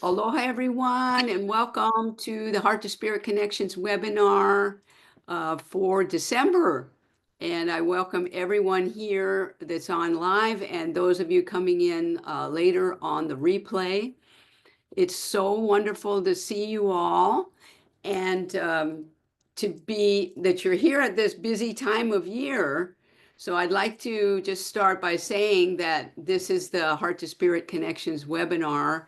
Aloha, everyone, and welcome to the Heart to Spirit Connections webinar for December. And I welcome everyone here that's on live and those of you coming in later on the replay. It's so wonderful to see you all and to be that you're here at this busy time of year. So I'd like to just start by saying that this is the Heart to Spirit Connections webinar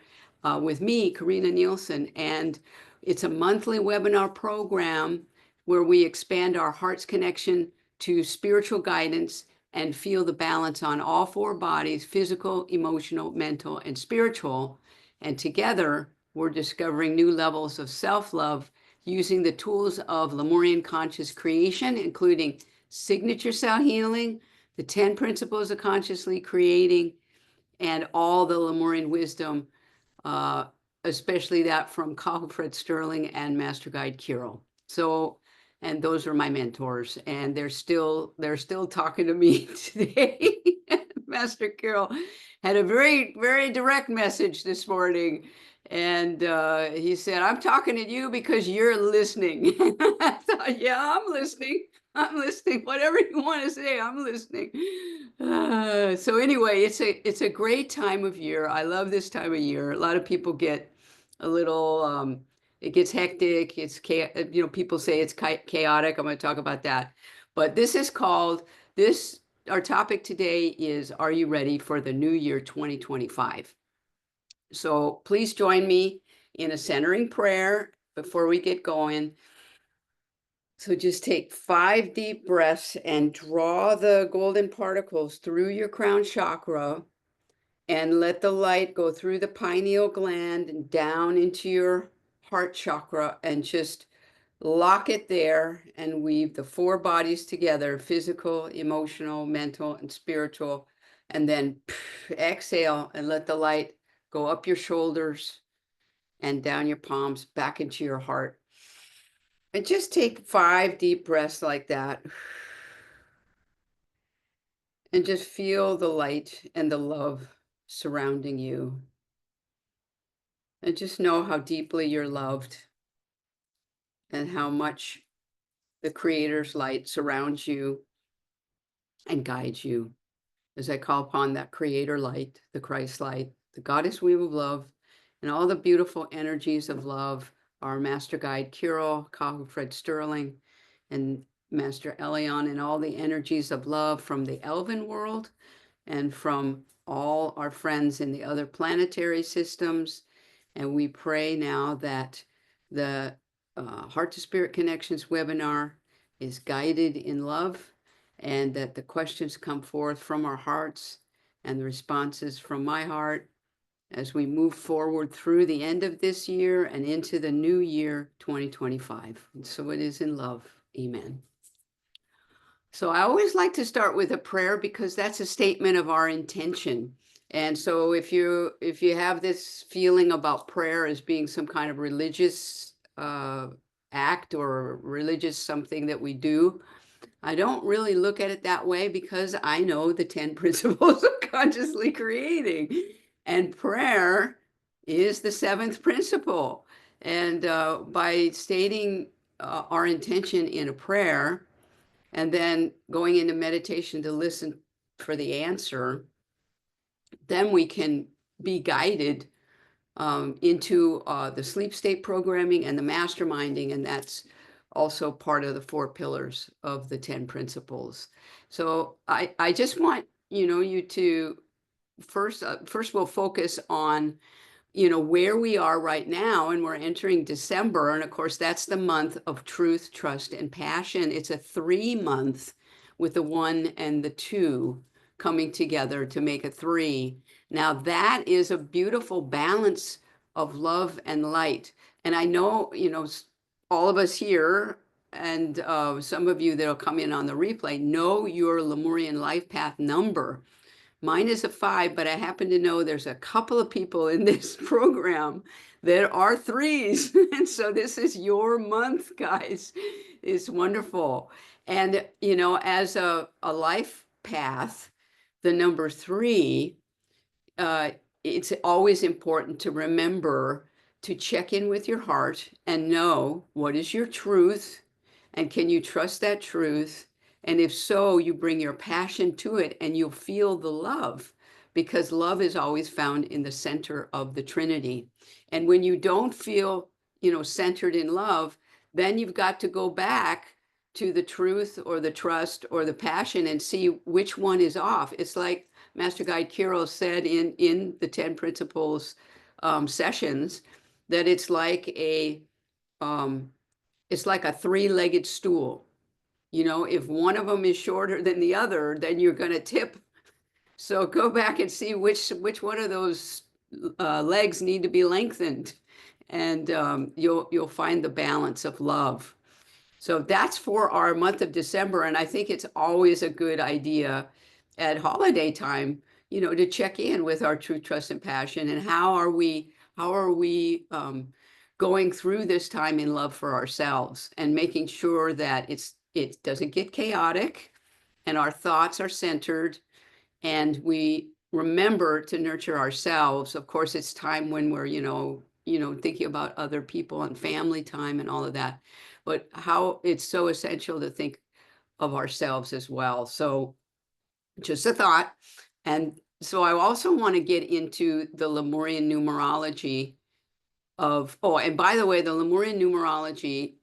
with me, Karinna Nielsen, and it's a monthly webinar program where we expand our heart's connection to spiritual guidance and feel the balance on all four bodies: physical, emotional, mental, and spiritual. And together, we're discovering new levels of self-love using the tools of Lemurian conscious creation, including signature cell healing, the 10 principles of consciously creating, and all the Lemurian wisdom, especially that from Fred Sterling and Master Guide Kirill. So, and those are my mentors, and they're still talking to me today. Master Kirill had a very, very direct message this morning. And he said, I'm talking to you because you're listening. I thought, yeah, I'm listening. I'm listening. Whatever you want to say, I'm listening. So anyway, it's a great time of year. I love this time of year. A lot of people get a little, it gets hectic. It's people say it's chaotic. I'm going to talk about that. But this is called this. Our topic today is, are you ready for the new year 2025? So please join me in a centering prayer before we get going. So just take 5 deep breaths and draw the golden particles through your crown chakra and let the light go through the pineal gland and down into your heart chakra and just lock it there and weave the 4 bodies together: physical, emotional, mental, and spiritual. And then exhale and let the light go up your shoulders and down your palms back into your heart. And just take 5 deep breaths like that. And just feel the light and the love surrounding you. And just know how deeply you're loved and how much the Creator's light surrounds you and guides you. As I call upon that Creator light, the Christ light, the Goddess Wheel of Love, and all the beautiful energies of love, our Master Guide Kirill, Fred Sterling, and Master Elion, and all the energies of love from the elven world and from all our friends in the other planetary systems. And we pray now that the Heart to Spirit Connections webinar is guided in love, and that the questions come forth from our hearts and the responses from my heart as we move forward through the end of this year and into the new year 2025. And so it is in love. Amen. So I always like to start with a prayer because that's a statement of our intention. And so if you have this feeling about prayer as being some kind of religious act or religious something that we do, I don't really look at it that way, because I know the 10 principles of consciously creating, and prayer is the 7th principle. And by stating our intention in a prayer and then going into meditation to listen for the answer, then we can be guided into the sleep state programming and the masterminding, and that's also part of the 4 pillars of the 10 principles. So I just want you to first we'll focus on where we are right now, and we're entering December, and of course that's the month of truth, trust, and passion. It's a 3-month with the 1 and the 2 coming together to make a 3. Now that is a beautiful balance of love and light. And I know, all of us here and some of you that'll come in on the replay know your Lemurian life path number. Mine is a 5, but I happen to know there's a couple of people in this program that are 3s. And so this is your month, guys. It's wonderful. And, as a life path, the number 3, it's always important to remember to check in with your heart and know what is your truth, and can you trust that truth? And if so, you bring your passion to it and you'll feel the love, because love is always found in the center of the Trinity. And when you don't feel, centered in love, then you've got to go back to the truth or the trust or the passion and see which one is off. It's like Master Guide Kiro said in the 10 Principles sessions, that um, it's like a three-legged stool. If one of them is shorter than the other, then you're going to tip. So go back and see which one of those legs need to be lengthened, and you'll find the balance of love. So that's for our month of December, and I think it's always a good idea at holiday time, to check in with our true trust and passion, and how are we going through this time in love for ourselves, and making sure that it doesn't get chaotic, and our thoughts are centered, and we remember to nurture ourselves. Of course, it's time when we're, thinking about other people and family time and all of that, but how it's so essential to think of ourselves as well. So just a thought. And so I also want to get into the Lemurian numerology and by the way, the Lemurian numerology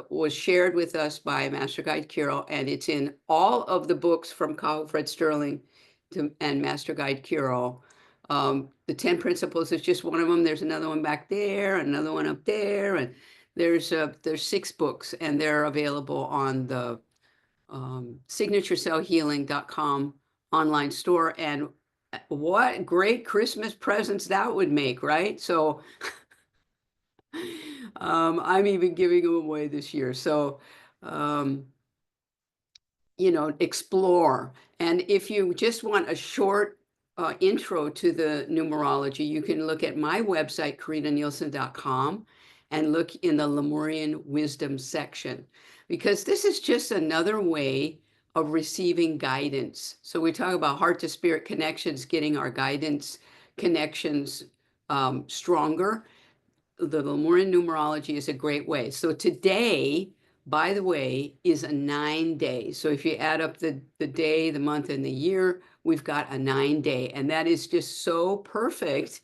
was shared with us by Master Guide Kiro, and it's in all of the books from Carl Fred Sterling and Master Guide Kiro. The 10 Principles is just one of them. There's another one back there, another one up there, and there's 6 books, and they're available on the signaturecellhealing.com online store. And what great Christmas presents that would make, right? So I'm even giving them away this year. So, explore. And if you just want a short intro to the numerology, you can look at my website, KarinnaNielsen.com, and look in the Lemurian Wisdom section, because this is just another way of receiving guidance. So we talk about heart to spirit connections, getting our guidance connections stronger. The Lemurian numerology is a great way. So today, by the way, is a 9-day. So if you add up the day, the month, and the year, we've got a 9-day. And that is just so perfect,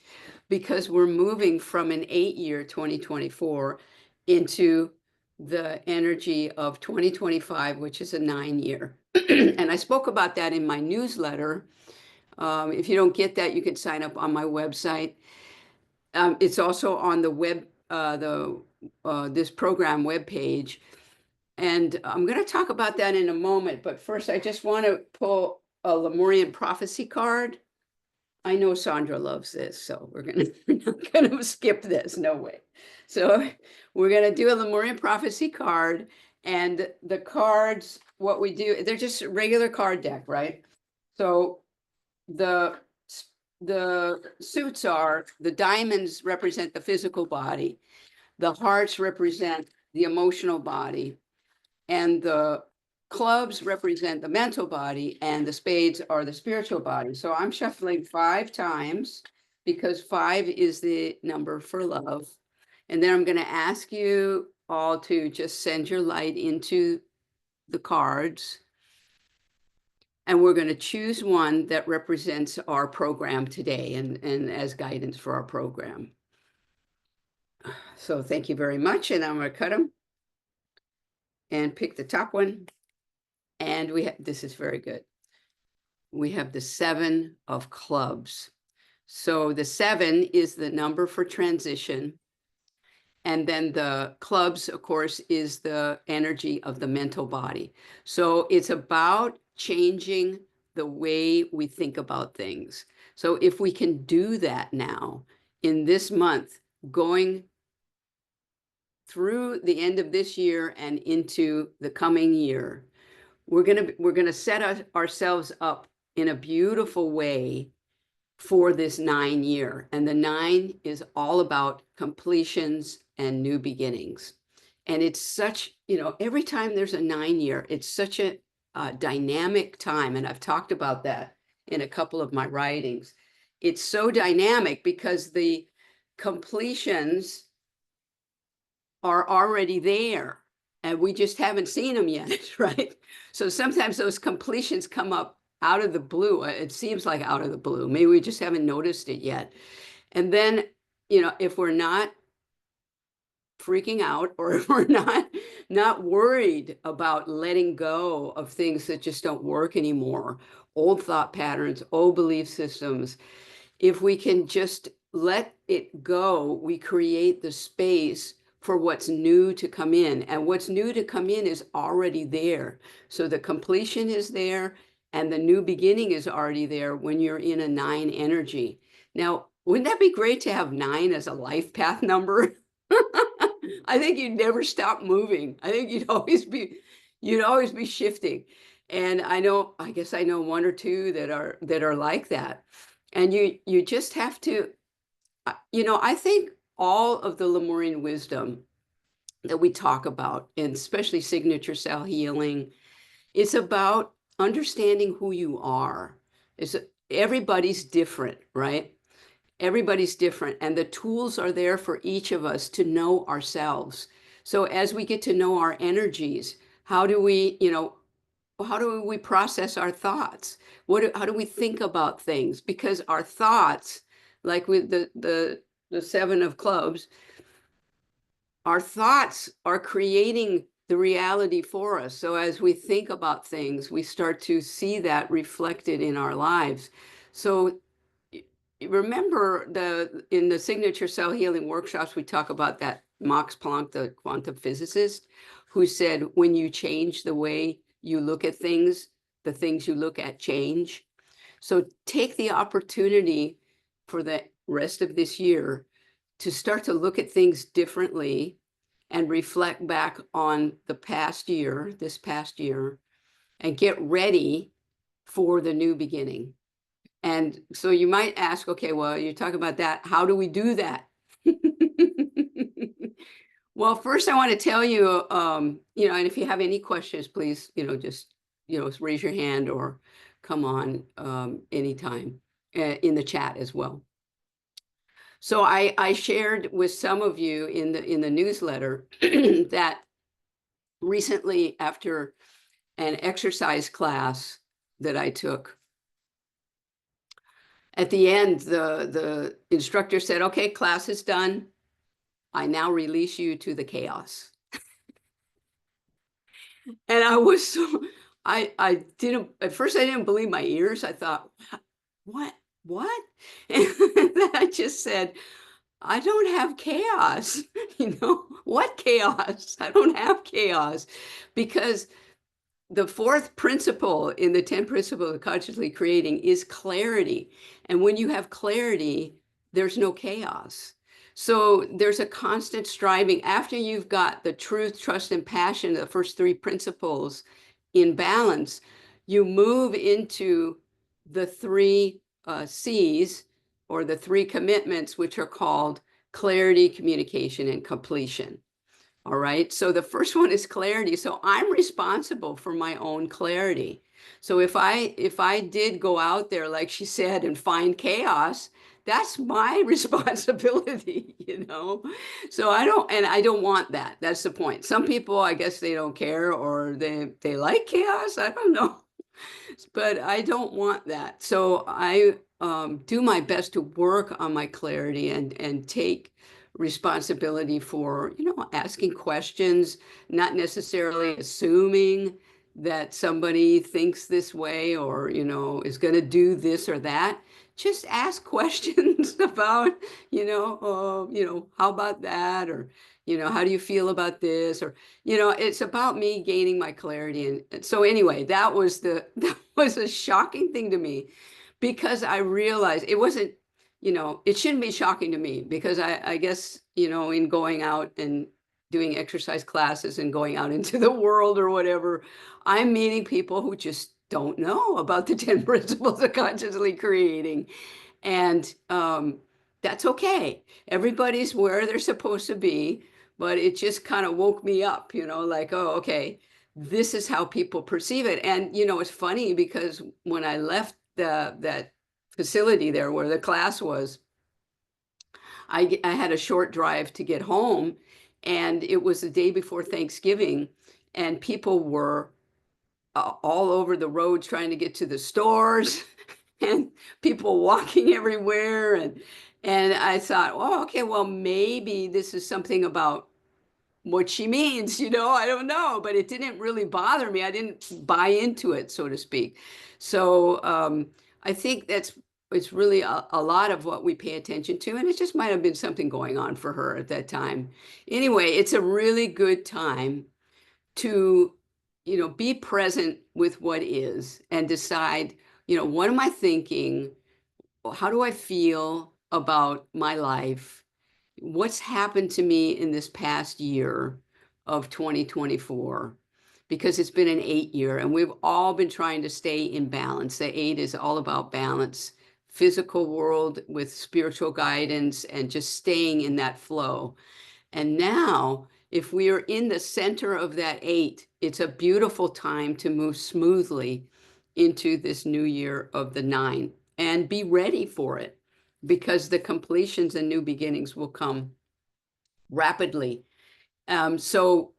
because we're moving from an 8-year 2024 into the energy of 2025, which is a 9-year. And I spoke about that in my newsletter. If you don't get that, you can sign up on my website. It's also on the web, this program webpage. And I'm going to talk about that in a moment. But first, I just want to pull a Lemurian prophecy card. I know Sandra loves this, so we're not going to skip this. No way. So we're going to do a Lemurian prophecy card. And the cards, what we do, they're just a regular card deck, right? So the suits are, the diamonds represent the physical body, the hearts represent the emotional body, and the clubs represent the mental body, and the spades are the spiritual body. So I'm shuffling 5 times, because 5 is the number for love. And then I'm going to ask you all to just send your light into the cards. And we're going to choose one that represents our program today, and as guidance for our program. So thank you very much. And I'm going to cut them and pick the top one. And this is very good. We have the 7 of clubs. So the 7 is the number for transition. And then the clubs, of course, is the energy of the mental body. So it's about changing the way we think about things. So if we can do that now in this month, going through the end of this year and into the coming year, we're gonna set ourselves up in a beautiful way for this 9-year. And the 9 is all about completions and new beginnings. And it's such, every time there's a 9-year, it's such a dynamic time. And I've talked about that in a couple of my writings. it's so dynamic because the completions are already there and we just haven't seen them yet, right? So sometimes those completions come up out of the blue. It seems like out of the blue. Maybe we just haven't noticed it yet. And then, if we're not freaking out, or if we're not worried about letting go of things that just don't work anymore, old thought patterns, old belief systems, if we can just let it go, we create the space for what's new to come in. And what's new to come in is already there. So the completion is there and the new beginning is already there when you're in a 9 energy. Now, wouldn't that be great to have 9 as a life path number? I think you'd never stop moving. I think you'd always be shifting. And I guess I know 1 or 2 that are like that. And you just have to, I think all of the Lemurian wisdom that we talk about, and especially signature cell healing, is about understanding who you are. Everybody's different, right? Everybody's different, and the tools are there for each of us to know ourselves. So as we get to know our energies, how do we process our thoughts? How do we think about things? Because our thoughts, like with the 7 of clubs, our thoughts are creating the reality for us. So as we think about things, we start to see that reflected in our lives. So remember in the signature cell healing workshops, we talk about that Max Planck, the quantum physicist, who said, when you change the way you look at things, the things you look at change. So take the opportunity for the rest of this year to start to look at things differently and reflect back on this past year, and get ready for the new beginning. And so you might ask, okay, well, you're talking about that. How do we do that? Well, first I want to tell you, and if you have any questions, please, just, raise your hand or come on anytime in the chat as well. So I shared with some of you in the newsletter that recently, after an exercise class that I took, at the end, the instructor said, okay, class is done. I now release you to the chaos. And I was so, I didn't, at first I didn't believe my ears. I thought, what? And then I just said, I don't have chaos. What chaos? I don't have chaos. Because the 4th principle in the 10 principles of consciously creating is clarity. And when you have clarity, there's no chaos. So there's a constant striving. After you've got the truth, trust, and passion, the first 3 principles in balance, you move into the 3 C's, or the 3 commitments, which are called clarity, communication, and completion. All right. So the first one is clarity. So I'm responsible for my own clarity. So if I did go out there, like she said, and find chaos, that's my responsibility, So I don't want that. That's the point. Some people, I guess they don't care, or they like chaos. I don't know. But I don't want that. So I do my best to work on my clarity and take responsibility for, asking questions, not necessarily assuming that somebody thinks this way or, is going to do this or that. Just ask questions about, how about that? Or, how do you feel about this? Or, it's about me gaining my clarity. And so anyway, that was a shocking thing to me, because I realized it wasn't, it shouldn't be shocking to me, because I guess, in going out and doing exercise classes and going out into the world or whatever, I'm meeting people who just don't know about the 10 principles of consciously creating. And that's okay. Everybody's where they're supposed to be, but it just kind of woke me up, like, oh, okay, this is how people perceive it. And, it's funny, because when I left that facility there where the class was, I had a short drive to get home, and it was the day before Thanksgiving, and people were all over the roads trying to get to the stores and people walking everywhere. And I thought, oh, okay, well, maybe this is something about what she means, I don't know, but it didn't really bother me. I didn't buy into it, so to speak. So I think it's really a lot of what we pay attention to, and it just might have been something going on for her at that time. Anyway, it's a really good time to, be present with what is and decide, what am I thinking? How do I feel about my life? What's happened to me in this past year of 2024? Because it's been an 8 year and we've all been trying to stay in balance. The 8 is all about balance, physical world with spiritual guidance and just staying in that flow. And now, if we are in the center of that 8, it's a beautiful time to move smoothly into this new year of the 9 and be ready for it, because the completions and new beginnings will come rapidly. So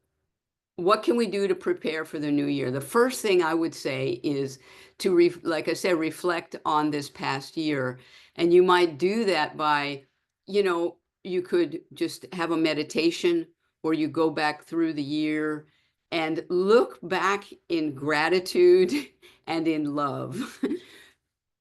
what can we do to prepare for the new year? The first thing I would say is to, like I said, reflect on this past year. And you might do that by, you could just have a meditation, or you go back through the year and look back in gratitude and in love.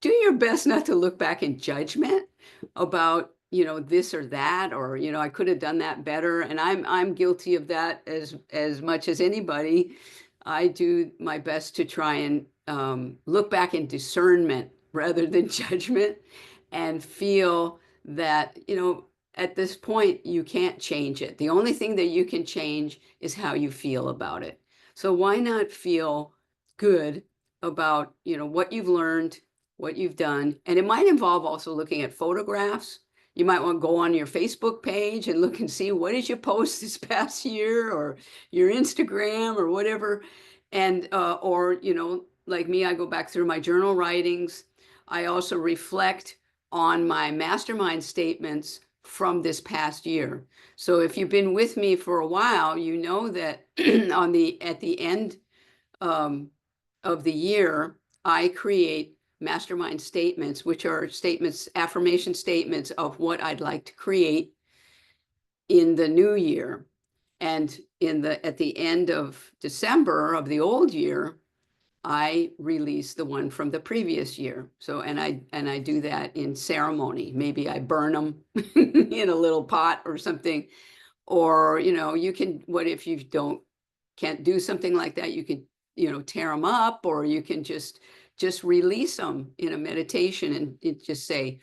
Do your best not to look back in judgment about, this or that, or, I could have done that better. And I'm guilty of that as much as anybody. I do my best to try and look back in discernment rather than judgment, and feel that, at this point, you can't change it. The only thing that you can change is how you feel about it. So why not feel good about, what you've learned, what you've done? And it might involve also looking at photographs. You might want to go on your Facebook page and look and see, what did you post this past year, or your Instagram or whatever. And, or, like me, I go back through my journal writings. I also reflect on my mastermind statements from this past year. So if you've been with me for a while, you know that at the end of the year, I create mastermind statements, which are statements, affirmation statements of what I'd like to create in the new year. And at the end of December of the old year, I release the one from the previous year. So, and I do that in ceremony. Maybe I burn them in a little pot or something. Or, you can, what if you can't do something like that? You can, tear them up, or you can just release them in a meditation and just say,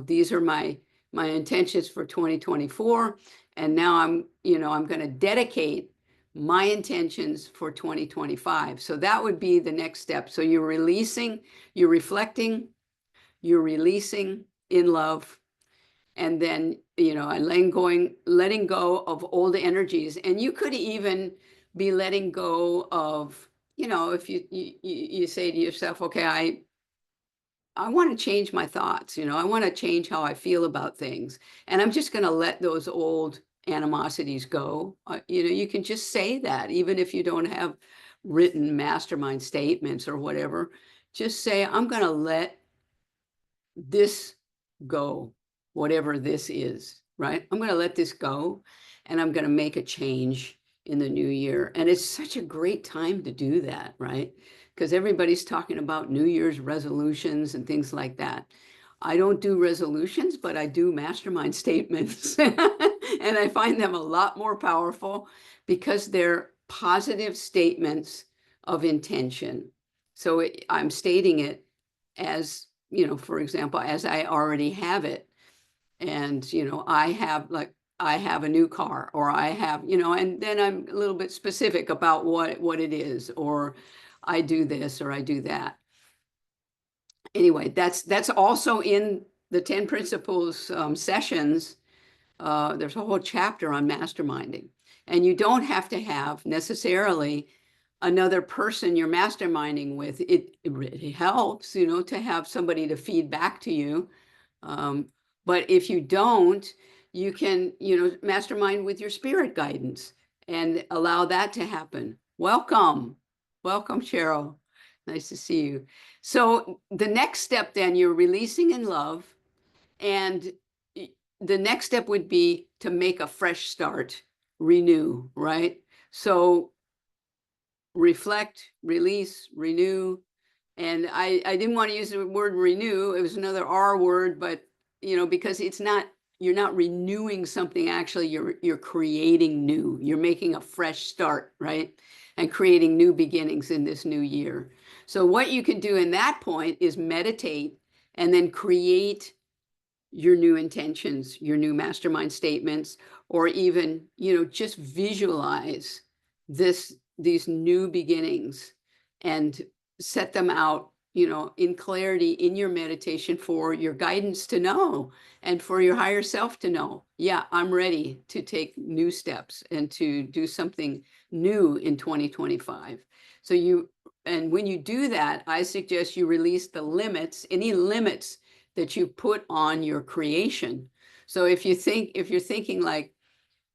these are my intentions for 2024. And now I'm going to dedicate my intentions for 2025. So that would be the next step. So you're releasing, you're reflecting, you're releasing in love, and then, and letting go of old energies. And you could even be letting go of, if you say to yourself, okay, I want to change my thoughts, I want to change how I feel about things. And I'm just going to let those old animosities go. You can just say that, even if you don't have written mastermind statements or whatever. Just say, I'm going to let this go, whatever this is, right? I'm going to let this go, and I'm going to make a change in the new year. And it's such a great time to do that, right? Because everybody's talking about New Year's resolutions and things like that. I don't do resolutions, but I do mastermind statements. And I find them a lot more powerful because they're positive statements of intention. So I'm stating it as, for example, as I already have it. And, I have a new car, or I have, and then I'm a little bit specific about what it is, or I do this, or I do that. Anyway, that's also in the 10 principles sessions. There's a whole chapter on masterminding, and you don't have to have necessarily another person you're masterminding with, it really helps, to have somebody to feed back to you. But if you don't, you can, mastermind with your spirit guidance and allow that to happen. Welcome. Welcome, Cheryl. Nice to see you. So the next step then, you're releasing in love, and the next step would be to make a fresh start, renew, right? So reflect, release, renew. And I didn't want to use the word renew. It was another R word, but because you're not renewing something, actually, you're creating new. You're making a fresh start, right? And creating new beginnings in this new year. So what you can do in that point is meditate and then create your new intentions, your new mastermind statements, or even, just visualize these new beginnings and set them out, in clarity in your meditation for your guidance to know and for your higher self to know, yeah, I'm ready to take new steps and to do something new in 2025. And when you do that, I suggest you release the limits, any limits that you put on your creation. So if you're thinking like,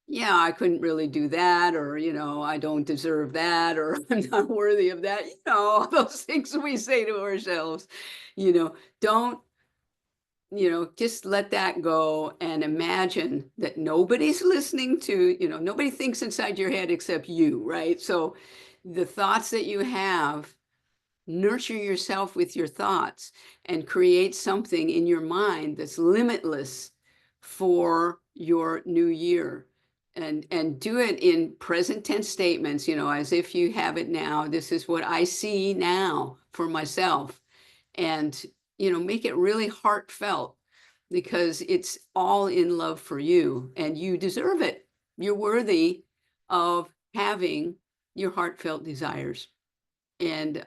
yeah, I couldn't really do that, or, I don't deserve that, or I'm not worthy of that, all those things we say to ourselves, don't, just let that go and imagine that nobody's listening to, nobody thinks inside your head except you, right? So the thoughts that you have, nurture yourself with your thoughts and create something in your mind that's limitless for your new year, and do it in present tense statements, as if you have it now. This is what I see now for myself. And make it really heartfelt, because it's all in love for you and you deserve it. You're worthy of having your heartfelt desires. And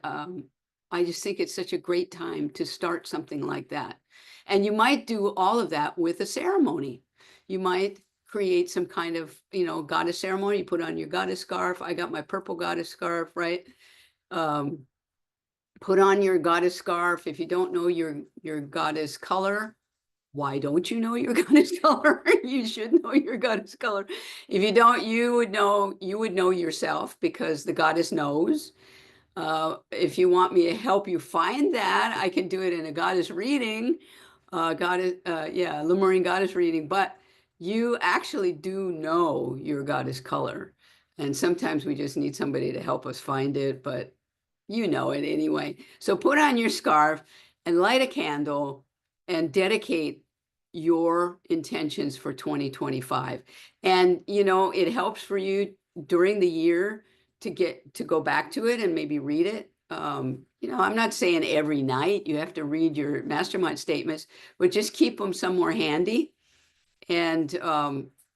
I just think it's such a great time to start something like that. And you might do all of that with a ceremony. You might create some kind of, goddess ceremony. You put on your goddess scarf. I got my purple goddess scarf, right? Um, put on your goddess scarf. If you don't know your goddess color, why don't you know your goddess color? You should know your goddess color. If you don't, you would know yourself, because the goddess knows. If you want me to help you find that, I can do it in a goddess reading, Lemurian goddess reading, but you actually do know your goddess color. And sometimes we just need somebody to help us find it, but you know it anyway. So put on your scarf and light a candle and dedicate your intentions for 2025. And, it helps for you during the year to go back to it and maybe read it. I'm not saying every night you have to read your mastermind statements, but just keep them somewhere handy and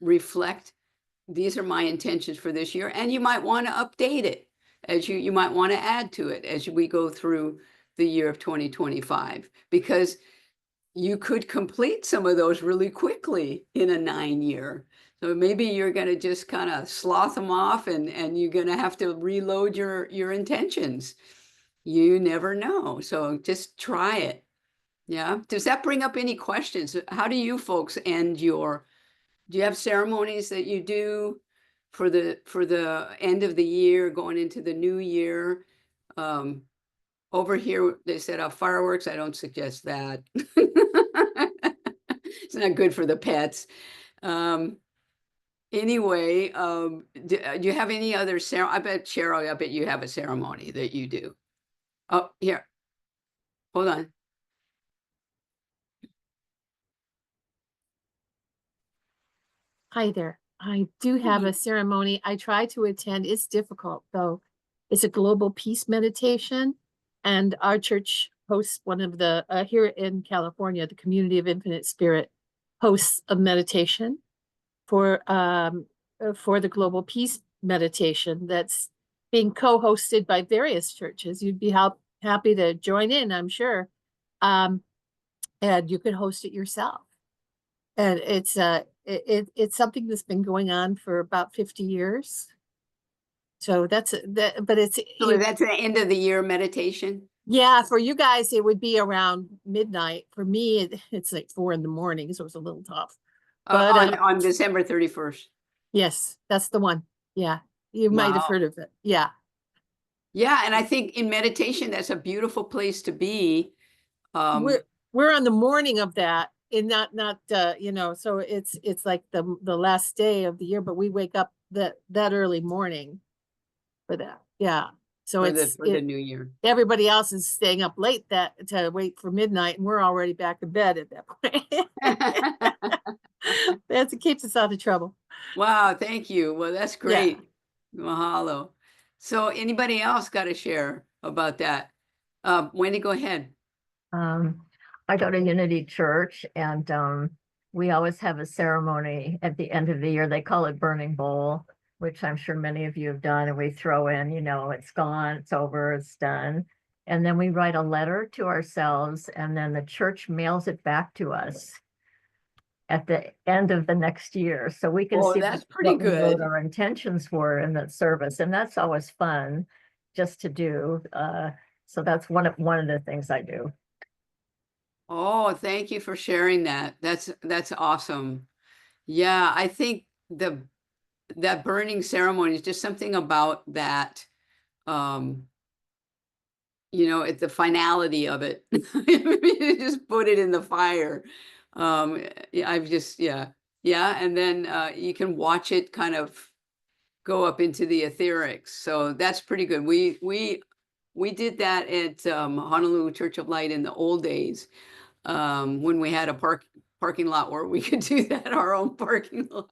reflect. These are my intentions for this year. And you might want to update it as you might want to add to it as we go through the year of 2025, because you could complete some of those really quickly in a 9-year. So maybe you're going to just kind of sloth them off, and you're going to have to reload your intentions. You never know. So just try it. Yeah. Does that bring up any questions? How do you folks do you have ceremonies that you do for the end of the year, going into the new year? Over here, they set off fireworks. I don't suggest that. It's not good for the pets. Anyway, do you have any other ceremony? I bet, Cheryl, I bet you have a ceremony that you do. Oh, here, hold on. Hi there. I do have a ceremony I try to attend. It's difficult, though. It's a global peace meditation, and our church hosts one of the, here in California, the Community of Infinite Spirit hosts a meditation for the global peace meditation that's being co-hosted by various churches. You'd be happy to join in, I'm sure. And you could host it yourself. And it's something that's been going on for about 50 years. So that's that, but it's So that's the end of the year meditation? yeah, for you guys it would be around midnight. For me, it's like 4 in the morning, so it's a little tough. But On December 31st. yes, that's the one. Yeah, you might have Wow. heard of it. Yeah. Yeah, and I think in meditation, that's a beautiful place to be. We're we're on the morning of that, and not you know, so it's like the last day of the year, but we wake up that early morning for that. Yeah. So For it's the it new year. everybody else is staying up late that to wait for midnight, and we're already back in bed at that point. That's it keeps us out of trouble. Wow, thank you. Well, that's Yeah. great. Mahalo. So anybody else got to share about that? Wendy, go ahead. Um, I go to Unity Church, and we always have a ceremony at the end of the year. They call it Burning Bowl, which I'm sure many of you have done. And we throw in, you know, it's gone, it's over, it's done. And then we write a letter to ourselves, and then the church mails it back to us at the end of the next year. So we can Oh, see that's pretty what we wrote good. our intentions were in that service. And that's always fun just to do. So that's one of the things I do. Oh, thank you for sharing that. That's awesome. Yeah, I think that burning ceremony is just something about that. Um, at the finality of it. You just put it in the fire. Yeah, yeah. And then you can watch it kind of go up into the etherics. So that's pretty good. We did that at Honolulu Church of Light in the old days, when we had a parking lot where we could do that, our own parking lot.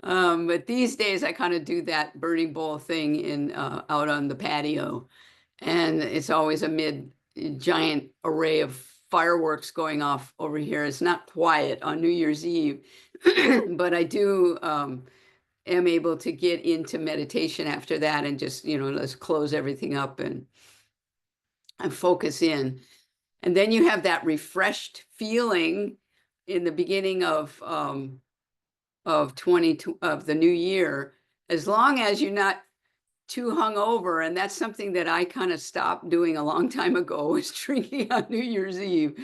But these days I kind of do that burning bowl thing in out on the patio, and it's always amid a giant array of fireworks going off over here. It's not quiet on New Year's Eve, but I do am able to get into meditation after that and just, let's close everything up and focus in. And then you have that refreshed feeling in the beginning of 22 of the new year, as long as you're not too hungover. And that's something that I kind of stopped doing a long time ago, was drinking on New Year's Eve,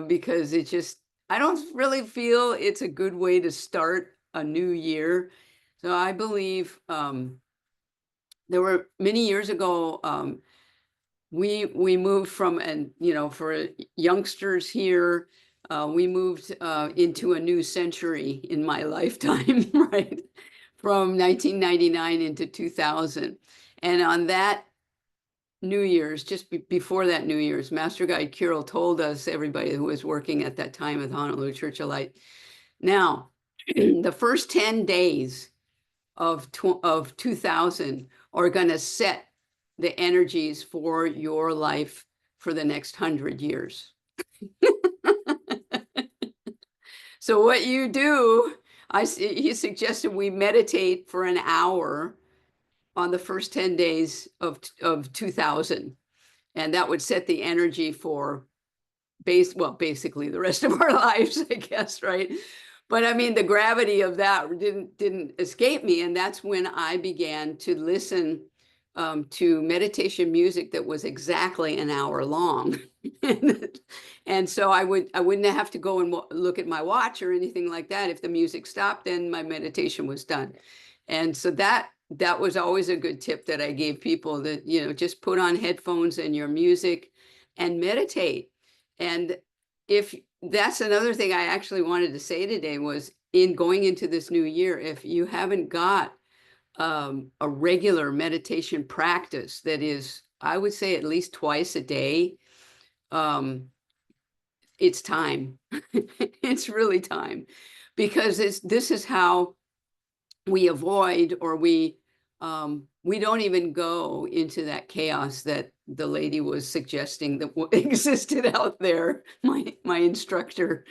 because it just, I don't really feel it's a good way to start a new year. So I believe there were many years ago, we moved from, and for youngsters here, we moved into a new century in my lifetime, right? From 1999 into 2000. And on that New Year's, just before that New Year's, Master Guide Kirill told us, everybody who was working at that time at Honolulu Church of Light, now, the first 10 days of 2000 are going to set the energies for your life for the next 100 years. So what you do, he suggested we meditate for an hour on the first 10 days of 2000, and that would set the energy for basically the rest of our lives, I guess, right? But I mean, the gravity of that didn't escape me, and that's when I began to listen to meditation music that was exactly an hour long. And so I wouldn't have to go and look at my watch or anything like that. If the music stopped, then my meditation was done. And so that was always a good tip that I gave people, that just put on headphones and your music and meditate. And if that's another thing I actually wanted to say today, was in going into this new year, if you haven't got a regular meditation practice that is, I would say, at least twice a day, it's time. It's really time, because this is how we avoid, or we don't even go into that chaos that the lady was suggesting that existed out there, my instructor.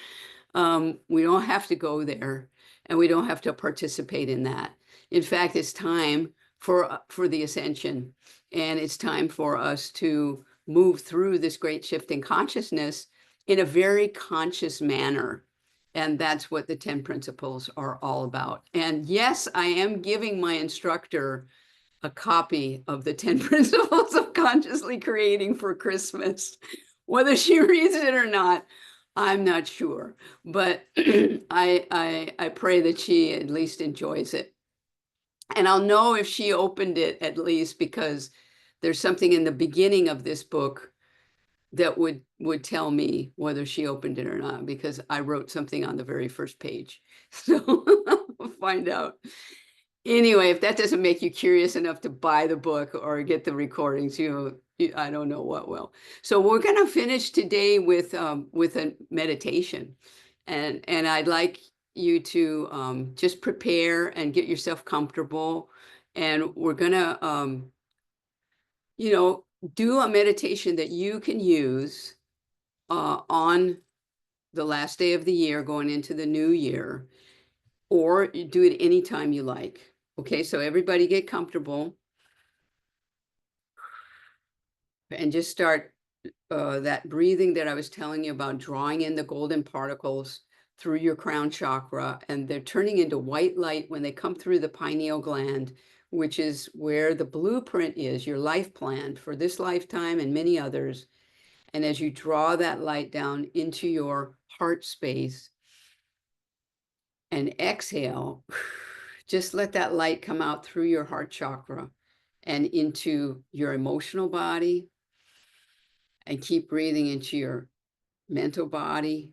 We don't have to go there, and we don't have to participate in that. In fact, it's time for the ascension, and it's time for us to move through this great shift in consciousness in a very conscious manner. And that's what the 10 principles are all about. And yes, I am giving my instructor a copy of the 10 Principles of Consciously Creating for Christmas. Whether she reads it or not, I'm not sure, but I pray that she at least enjoys it. And I'll know if she opened it at least, because there's something in the beginning of this book that would tell me whether she opened it or not, because I wrote something on the very first page. So we'll find out. Anyway, if that doesn't make you curious enough to buy the book or get the recordings, I don't know what will. So we're going to finish today with a meditation, and I'd like you to just prepare and get yourself comfortable, and we're going to do a meditation that you can use on the last day of the year going into the new year, or you do it anytime you like. Okay, so everybody get comfortable and just start that breathing that I was telling you about, drawing in the golden particles through your crown chakra, and they're turning into white light when they come through the pineal gland, which is where the blueprint is, your life plan for this lifetime and many others. And as you draw that light down into your heart space and exhale, just let that light come out through your heart chakra and into your emotional body, and keep breathing into your mental body,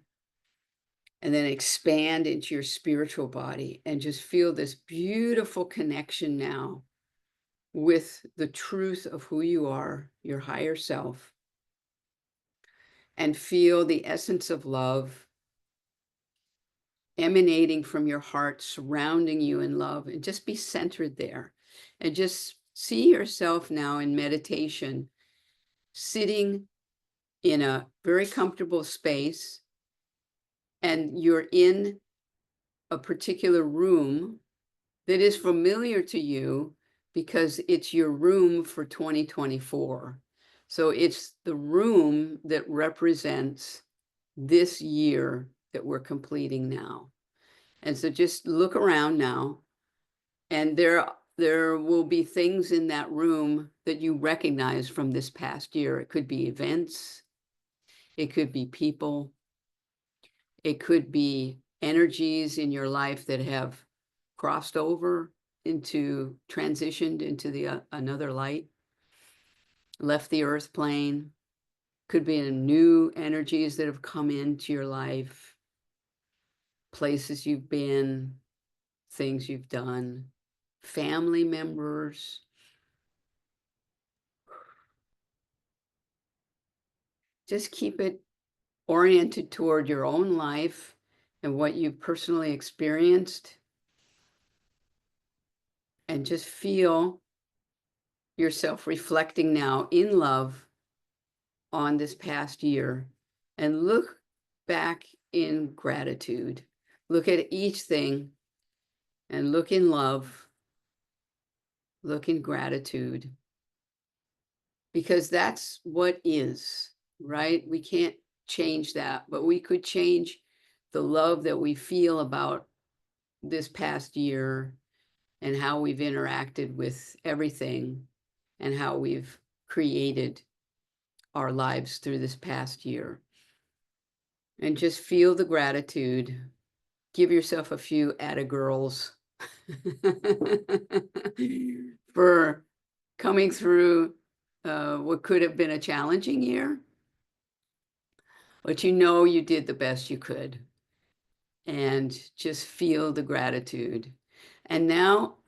and then expand into your spiritual body, and just feel this beautiful connection now with the truth of who you are, your higher self, and feel the essence of love emanating from your heart, surrounding you in love, and just be centered there. And just see yourself now in meditation, sitting in a very comfortable space, and you're in a particular room that is familiar to you because it's your room for 2024. So it's the room that represents this year that we're completing now. And so just look around now, and there will be things in that room that you recognize from this past year. It could be events, it could be people, it could be energies in your life that have crossed over into, transitioned into the another light, left the earth plane. Could be new energies that have come into your life, places you've been, things you've done, family members. Just keep it oriented toward your own life and what you've personally experienced, and just feel yourself reflecting now in love on this past year, and look back in gratitude. Look at each thing and look in love, look in gratitude, because that's what is, right? We can't change that, but we could change the love that we feel about this past year and how we've interacted with everything and how we've created our lives through this past year. And just feel the gratitude. Give yourself a few atta girls for coming through what could have been a challenging year, but you did the best you could. And just feel the gratitude. And now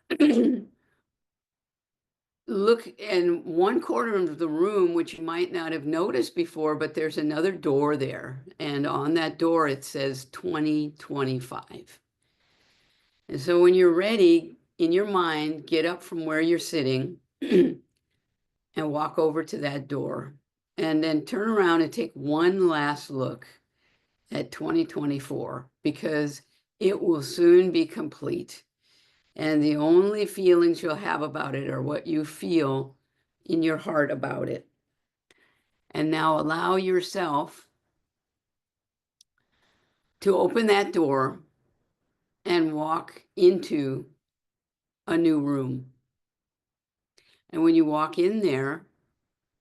look in one corner of the room, which you might not have noticed before, but there's another door there. And on that door, it says 2025. And so when you're ready, in your mind, get up from where you're sitting and walk over to that door. And then turn around and take one last look at 2024, because it will soon be complete. And the only feelings you'll have about it are what you feel in your heart about it. And now allow yourself to open that door and walk into a new room. And when you walk in there,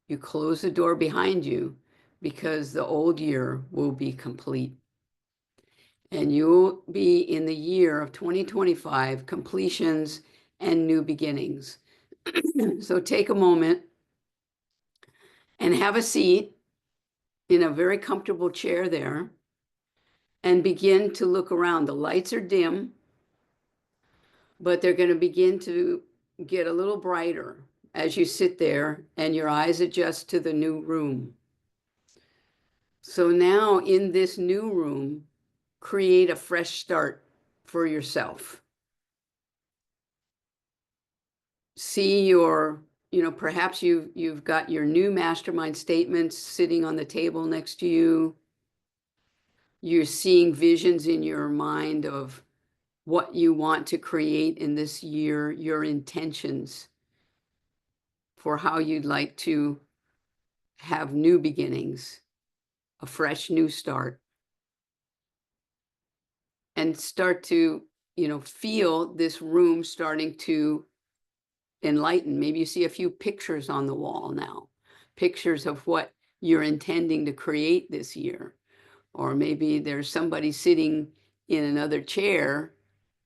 you close the door behind you because the old year will be complete. And you'll be in the year of 2025, completions and new beginnings. So take a moment and have a seat in a very comfortable chair there and begin to look around. The lights are dim, but they're going to begin to get a little brighter as you sit there and your eyes adjust to the new room. So now in this new room, create a fresh start for yourself. See your, perhaps you've got your new mastermind statements sitting on the table next to you. You're seeing visions in your mind of what you want to create in this year, your intentions for how you'd like to have new beginnings, a fresh new start. And start to, feel this room starting to enlighten. Maybe you see a few pictures on the wall now, pictures of what you're intending to create this year. Or maybe there's somebody sitting in another chair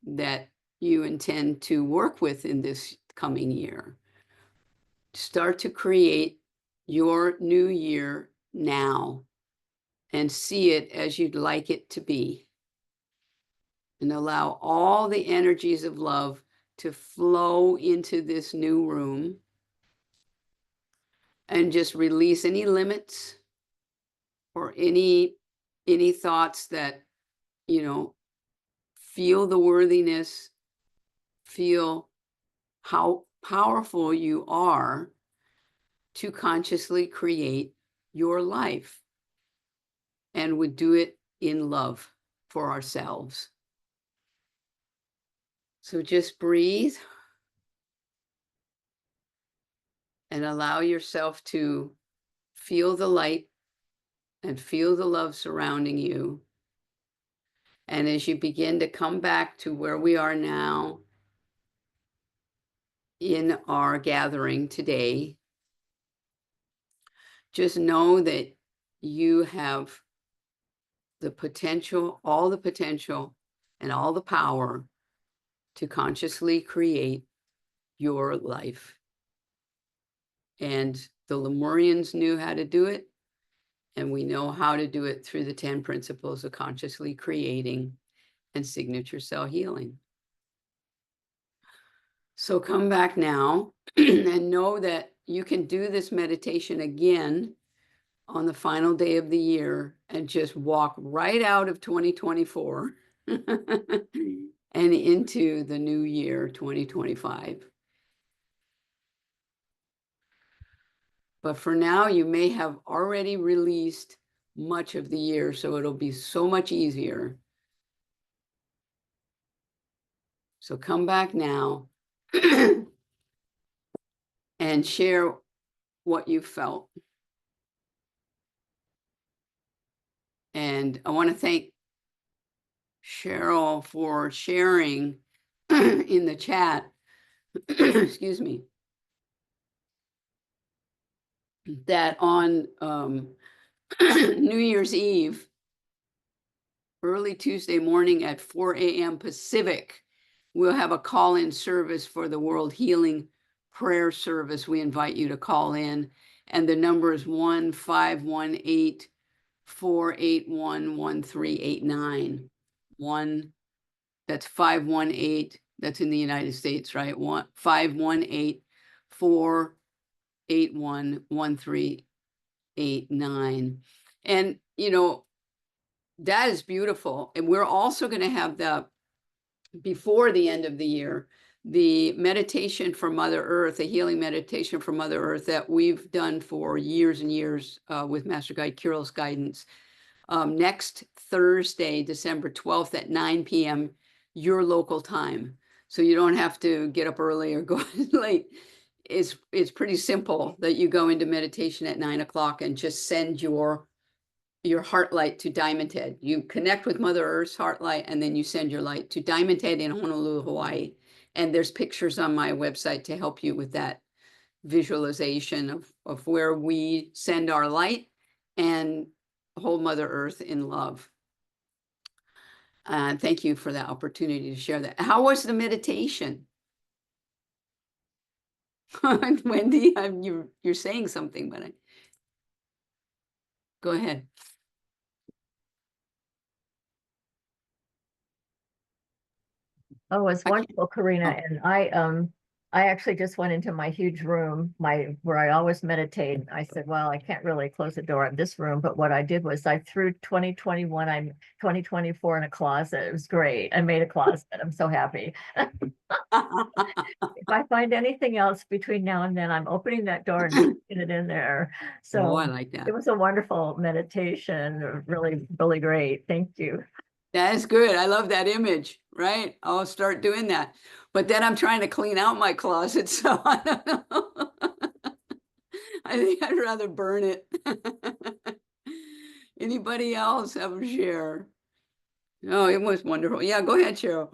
that you intend to work with in this coming year. Start to create your new year now and see it as you'd like it to be. And allow all the energies of love to flow into this new room. And just release any limits or any thoughts that, feel the worthiness, feel how powerful you are to consciously create your life, and would do it in love for ourselves. So just breathe and allow yourself to feel the light and feel the love surrounding you. And as you begin to come back to where we are now in our gathering today, just know that you have the potential, all the potential, and all the power to consciously create your life. And the Lemurians knew how to do it, and we know how to do it through the 10 principles of consciously creating and signature cell healing. So come back now and know that you can do this meditation again on the final day of the year and just walk right out of 2024 and into the new year, 2025. But for now, you may have already released much of the year, so it'll be so much easier. So come back now and share what you felt. And I want to thank Cheryl for sharing in the chat, excuse me, that on New Year's Eve, early Tuesday morning at 4 a.m. Pacific, we'll have a call-in service for the World Healing Prayer Service. We invite you to call in, and the number is 1-518-481-1389. That's 518, that's in the United States, right? 518-481-1389. And, that is beautiful. And we're also going to have before the end of the year, the meditation for Mother Earth, a healing meditation for Mother Earth that we've done for years and years with Master Guide Kirill's guidance. Next Thursday, December 12th at 9 p.m., your local time. So you don't have to get up early or go late. It's pretty simple that you go into meditation at 9 o'clock and just send your heart light to Diamond Head. You connect with Mother Earth's heart light, and then you send your light to Diamond Head in Honolulu, Hawaii. And there's pictures on my website to help you with that visualization of where we send our light and hold Mother Earth in love. Thank you for the opportunity to share that. How was the meditation? Wendy, you're saying something, but go ahead. Oh, it's I can't- wonderful, Karina. oh. And I actually just went into my huge room, where I always meditate. I said, well, I can't really close the door in this room, but what I did was I threw 2021, 2024 in a closet. It was great. I made a closet. I'm so happy. If I find anything else between now and then, I'm opening that door and sticking it in there. Oh, So I like that. it was a wonderful meditation, really, really great. Thank you. That's good. I love that image, right? I'll start doing that. But then I'm trying to clean out my closet, so I don't know. I think I'd rather burn it. Anybody else have a share? Oh, it was wonderful. Yeah, go ahead, Cheryl.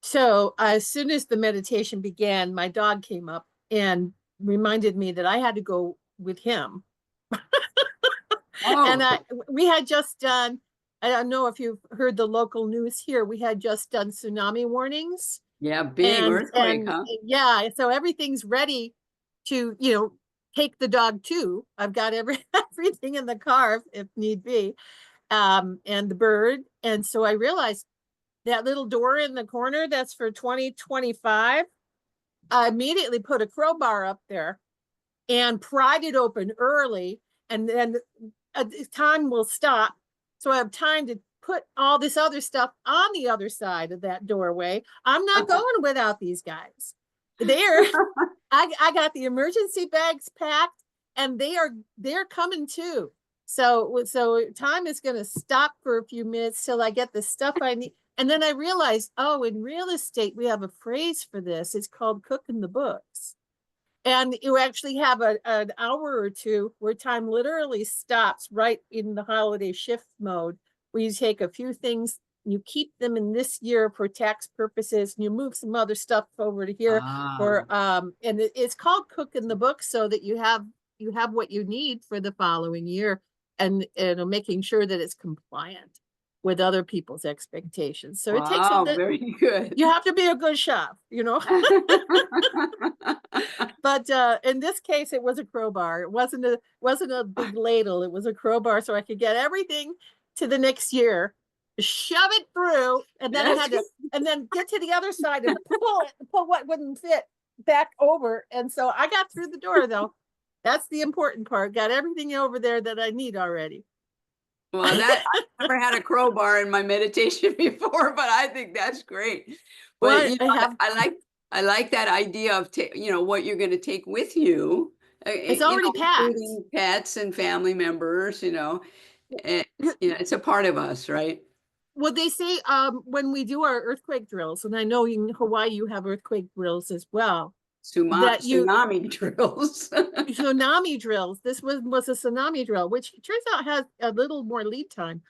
So as soon as the meditation began, my dog came up and reminded me that I had to go with him. And Oh, we had just done, I don't know if you've heard the local news here, we had just done tsunami warnings. yeah, big earthquake, huh? Yeah, so everything's ready to, take the dog too. I've got everything in the car if need be, and the bird. And so I realized that little door in the corner that's for 2025. I immediately put a crowbar up there and pried it open early, and then time will stop. So I have time to put all this other stuff on the other side of that doorway. I'm not going without these guys. I got the emergency bags packed, and they're coming too. So time is going to stop for a few minutes till I get the stuff I need. And then I realized, oh, in real estate, we have a phrase for this. It's called cooking the books. And you actually have an hour or two where time literally stops right in the holiday shift mode, where you take a few things, you keep them in this year for tax purposes, and you move some other stuff over to here for and it's called cooking the book, so that you have what you need for the following year, and making sure that it's compliant with other people's expectations. So it takes Wow, very good. you have to be a good chef, But in this case, it was a crowbar. It wasn't a big ladle. It was a crowbar, so I could get everything to the next year, shove it through, and then I had to, and then get to the other side and pull what wouldn't fit back over. And so I got through the door, though. That's the important part. Got everything over there that I need already. Well, I've never had a crowbar in my meditation before, but I think that's great. But Well, I like that idea of what you're going to take with you. It's already packed. Including pets and family members. It's a part of us, right? Well, they say when we do our earthquake drills, and I know in Hawaii you have earthquake drills as well. Tsunami drills. Tsunami drills. This was a tsunami drill, which turns out has a little more lead time.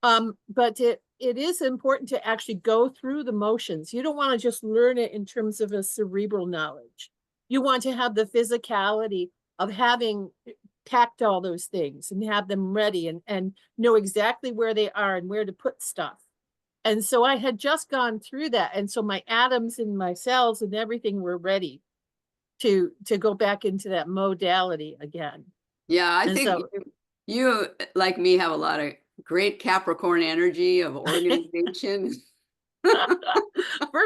But it is important to actually go through the motions. You don't want to just learn it in terms of a cerebral knowledge. You want to have the physicality of having packed all those things and have them ready, and know exactly where they are and where to put stuff. And so I had just gone through that. And so my atoms and my cells and everything were ready to go back into that modality again. Yeah, I think so, you, like me, have a lot of great Capricorn energy of organization. Virgo,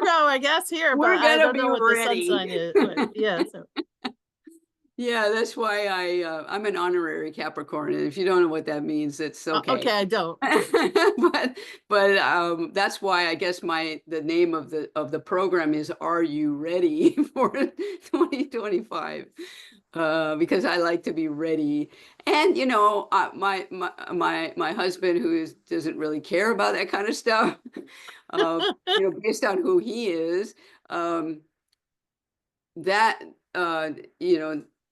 I guess here, We're but I gonna don't be know what ready. the sun sign is. But yeah, so Yeah, that's why I'm an honorary Capricorn. And if you don't know what that means, it's okay. okay, I don't. but that's why I guess the name of the program is "Are You Ready for 2025?" Because I like to be ready. And my husband, who doesn't really care about that kind of stuff, based on who he is, that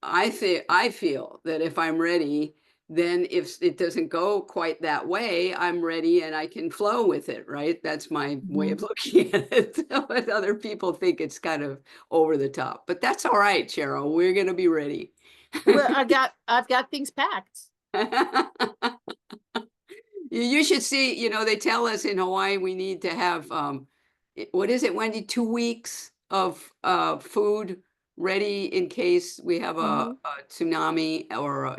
I feel that if I'm ready, then if it doesn't go quite that way, I'm ready and I can flow with it, right? That's my way of looking at it. But other people think it's kind of over the top, but that's all right, Cheryl. We're going to be ready. Well, I've got things packed. You should see, they tell us in Hawaii we need to have, what is it, Wendy, 2 weeks of food ready in case we have a tsunami or,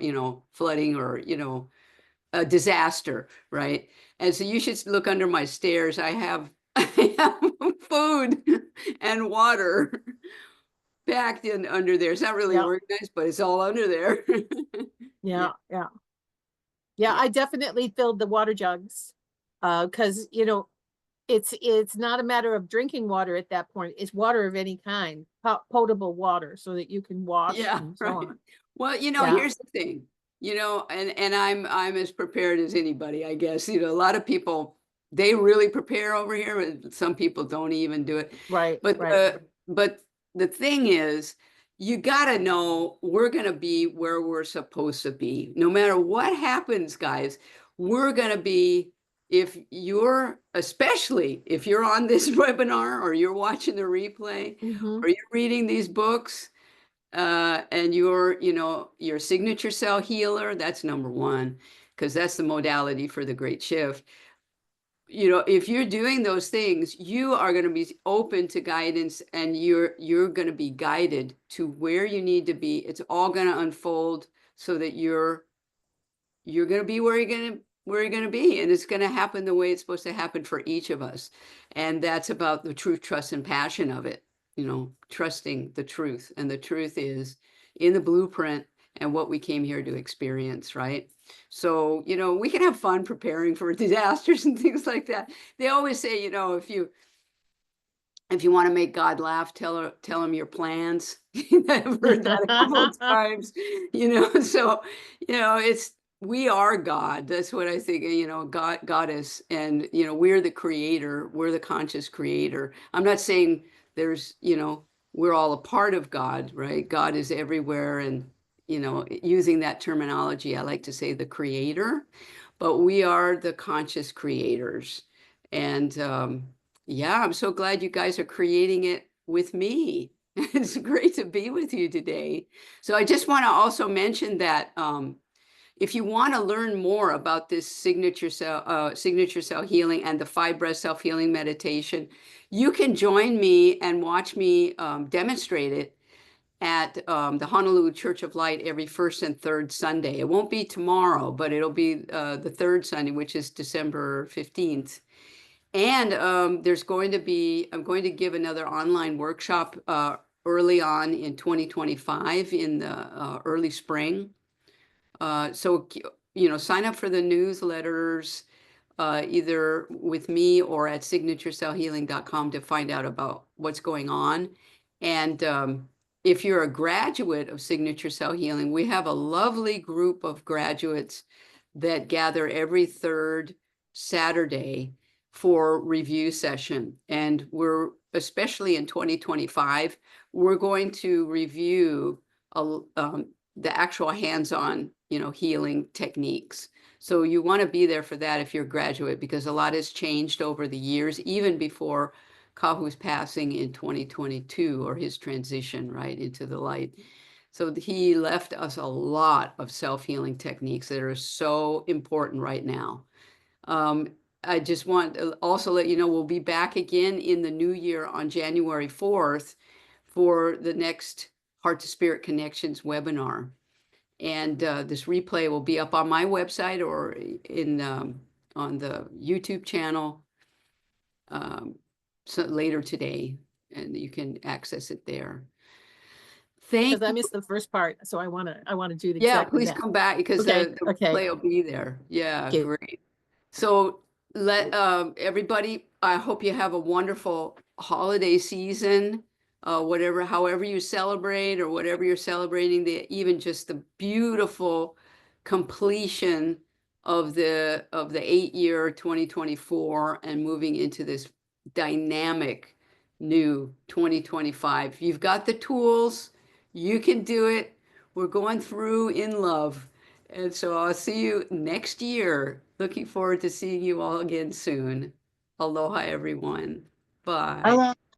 flooding or, a disaster, right? And so you should look under my stairs. I have food and water packed in under there. It's not really Yeah. organized, but it's all under there. Yeah. Yeah, I definitely filled the water jugs. Because it's not a matter of drinking water at that point. It's water of any kind, potable water, so that you can wash Yeah, and so right. on. Well, Yeah. here's the thing, and I'm as prepared as anybody, I guess. A lot of people, they really prepare over here, and some people don't even do it. Right, But right. the thing is, you gotta know we're gonna be where we're supposed to be. No matter what happens, guys, we're gonna be, especially if you're on this webinar or you're watching the replay Mm-hmm. or you're reading these books, and your signature cell healer, that's number one, because that's the modality for the great shift. If you're doing those things, you are going to be open to guidance, and you're going to be guided to where you need to be. It's all going to unfold so that you're going to be where you're going to be, and it's going to happen the way it's supposed to happen for each of us. And that's about the truth, trust, and passion of it. Trusting the truth, and the truth is in the blueprint and what we came here to experience, right? So we can have fun preparing for disasters and things like that. They always say, if you want to make God laugh, tell him your plans. I've heard that a couple of times, so, we are God. That's what I think, God, goddess. And, we're the creator. We're the conscious creator. I'm not saying we're all a part of God, right? God is everywhere. And, using that terminology, I like to say the creator, but we are the conscious creators. And, yeah, I'm so glad you guys are creating it with me. It's great to be with you today. So I just want to also mention that if you want to learn more about this signature cell healing and the 5 breath self-healing meditation, you can join me and watch me demonstrate it at the Honolulu Church of Light every first and third Sunday. It won't be tomorrow, but it'll be the third Sunday, which is December 15th. And I'm going to give another online workshop early on in 2025 in the early spring. So, sign up for the newsletters either with me or at signaturecellhealing.com to find out about what's going on. And if you're a graduate of Signature Cell Healing, we have a lovely group of graduates that gather every third Saturday for review session. And especially in 2025, we're going to review the actual hands-on, healing techniques. So you want to be there for that if you're a graduate, because a lot has changed over the years, even before Kahu's passing in 2022, or his transition right into the light. So he left us a lot of self-healing techniques that are so important right now. I just want to also let you know we'll be back again in the new year on January 4th for the next Heart to Spirit Connections webinar. And this replay will be up on my website or on the YouTube channel so later today, and you can access it there. Thank Because I you. missed the first part, so I want to do Yeah, exactly please that. come back because Okay, the okay. replay will be there. Yeah, Okay. great. So let everybody, I hope you have a wonderful holiday season, however you celebrate or whatever you're celebrating, even just the beautiful completion of the 8-year 2024 and moving into this dynamic new 2025. You've got the tools, you can do it. We're going through in love. And so I'll see you next year. Looking forward to seeing you all again soon. Aloha, everyone. Bye. Aloha.